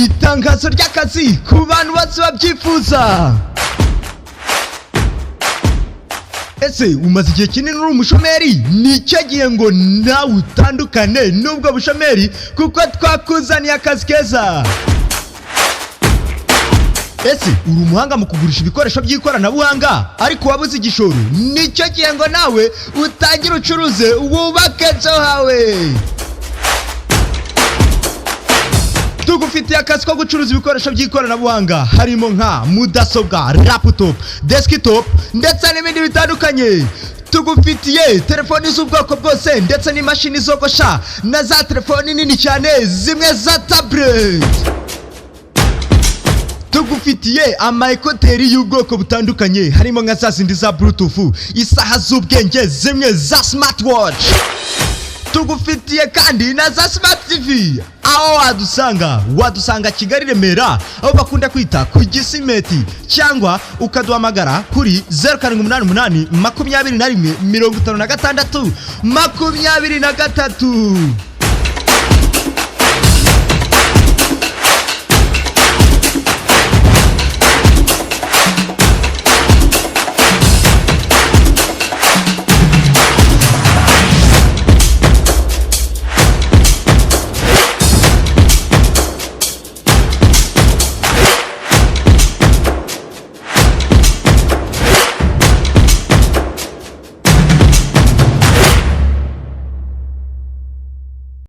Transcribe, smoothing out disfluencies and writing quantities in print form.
itangazo ry'akazi ku bantu bose babyifuza. Ese umaze igihe kinini uri umushomeri? Nicyo gihe ngo nawe utandukane n'ubwo bushomeri kuko twakuzaniye akazi keza. Ese uri umuhanga mu kugurisha ibikoresho by'ikoranabuhanga ariko wabuze igishoro? Nicyo gihe ngo nawe utangire ucuruze wubake ejo hawe. Tugufitiye akazi ko gucuruza ibikoresho by'ikoranabuhanga harimo nka mudasobwa, laptop, desktop ndetse n'ibindi bitandukanye. Tugufitiye telefoni z'ubwoko bwose ndetse n'imashini zogosha na za telefoni nini cyane zimwe za tablet. Tugufitiye Ecouteurs y'ubwoko butandukanye harimo nka za zindi za Bluetooth, isaha z'ubwenge zimwe za Smartwatch. Tugufitiye kandi na za Smart TV. Aho wadusanga Kigali Remera aho bakunda kwita ku Gisimeti, cyangwa ukaduhamagara kuri 0788 21 56 23.